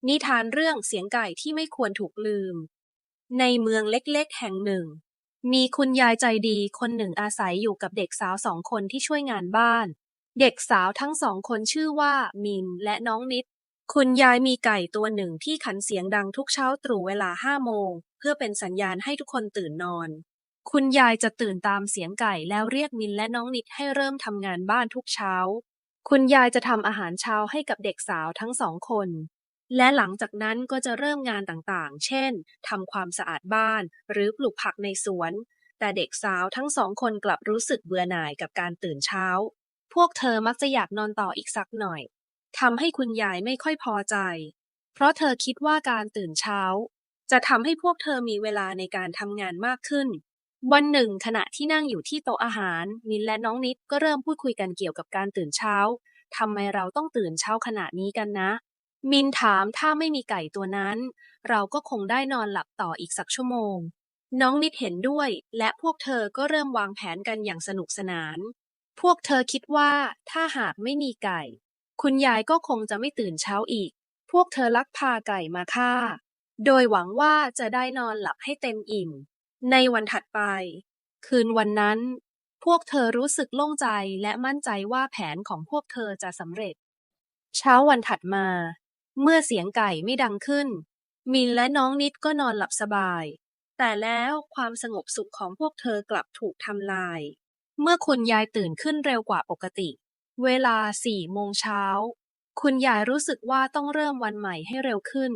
นิทานเรื่องเสียงไก่ที่ไม่ควรถูกลืมในเมืองเล็กๆแห่งหนึ่งมีคุณยายใจดีคนหนึ่งอาศัยอยู่กับเด็กสาวสองคนที่ช่วยงานบ้านเด็กสาวทั้งสองคนชื่อว่ามินและน้องนิดคุณยายมีไก่ตัวหนึ่งที่ขันเสียงดังทุกเช้าตรู่เวลา5 โมงเพื่อเป็นสัญญาณให้ทุกคนตื่นนอนคุณยายจะตื่นตามเสียงไก่แล้วเรียกมินและน้องนิดให้เริ่มทำงานบ้านทุกเช้าคุณยายจะทำอาหารเช้าให้กับเด็กสาวทั้งสองคน และหลังจากนั้นก็จะเริ่มงานต่างๆ เช่น ทำความสะอาดบ้านหรือปลูกผักในสวน แต่เด็กสาวทั้งสองคนกลับรู้สึกเบื่อหน่ายกับการตื่นเช้า พวกเธอมักจะอยากนอนต่ออีกสักหน่อย ทำให้คุณยายไม่ค่อยพอใจ เพราะเธอคิดว่าการตื่นเช้าจะทำให้พวกเธอมีเวลาในการทำงานมากขึ้น วันหนึ่งขณะที่นั่งอยู่ที่โต๊ะอาหารมินและน้องนิดก็เริ่มพูดคุยกันเกี่ยวกับการตื่นเช้าทำไมเราต้องตื่นเช้าขนาดนี้กันนะ มินถามถ้าไม่มีไก่ตัวนั้นเราก็คงได้นอนหลับต่ออีกสักชั่วโมงน้องนิดเห็นด้วยและพวกเธอก็เริ่มวางแผนกันอย่างสนุกสนานพวกเธอคิดว่าถ้าหากไม่มีไก่คุณยายก็คงจะไม่ตื่นเช้าอีกพวกเธอลักพาไก่มาฆ่าโดยหวังว่าจะได้นอนหลับให้เต็มอิ่มในวันถัดไปคืนวันนั้นพวกเธอรู้สึกโล่งใจและมั่นใจว่าแผนของพวกเธอจะสำเร็จเช้าวันถัดมา เมื่อเสียงไก่ไม่ดังขึ้นมินและน้องนิดก็นอนหลับสบายแต่แล้วความสงบสุขของพวกเธอกลับถูกทำลายเมื่อคุณยายตื่นขึ้นเร็วกว่าปกติเวลา4 โมงเช้าคุณยายรู้สึกว่าต้องเริ่มวันใหม่ให้เร็วขึ้น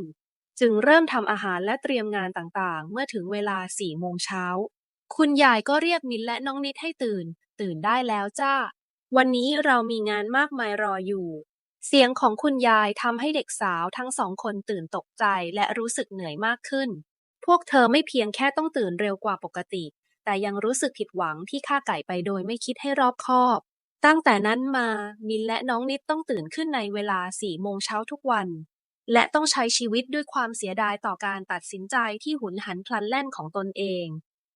จึงเริ่มทำอาหารและเตรียมงานต่างๆเมื่อถึงเวลา4 โมงเช้าคุณยายก็เรียกมินและน้องนิดให้ตื่นได้แล้วจ้าวันนี้เรามีงานมากมายรออยู่ เสียงของคุณยายทำให้เด็กสาวทั้งสองคนตื่นตกใจและรู้สึกเหนื่อยมากขึ้น พวกเธอไม่เพียงแค่ต้องตื่นเร็วกว่าปกติ แต่ยังรู้สึกผิดหวังที่ฆ่าไก่ไปโดยไม่คิดให้รอบคอบ ตั้งแต่นั้นมามินและน้องนิดต้องตื่นขึ้นในเวลา4 โมงเช้าทุกวัน และต้องใช้ชีวิตด้วยความเสียดายต่อการตัดสินใจที่หุนหันพลันแล่นของตนเอง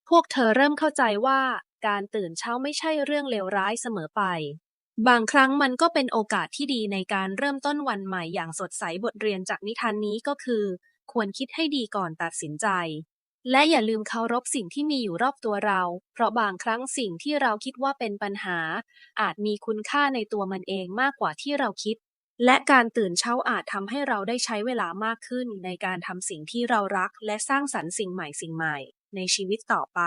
พวกเธอเริ่มเข้าใจว่าการตื่นเช้าไม่ใช่เรื่องเลวร้ายเสมอไป บางครั้งมันก็เป็นโอกาสที่ดีในการเริ่มต้นวันใหม่อย่างสดใสบทเรียนจากนิทานนี้ก็คือควรคิดให้ดีก่อนตัดสินใจและอย่าลืมเคารพสิ่งที่มีอยู่รอบตัวเราเพราะบางครั้งสิ่งที่เราคิดว่าเป็นปัญหาอาจมีคุณค่าในตัวมันเองมากกว่าที่เราคิดและการตื่นเช้าอาจทำให้เราได้ใช้เวลามากขึ้นในการทำสิ่งที่เรารักและสร้างสรรค์สิ่งใหม่ในชีวิตต่อไป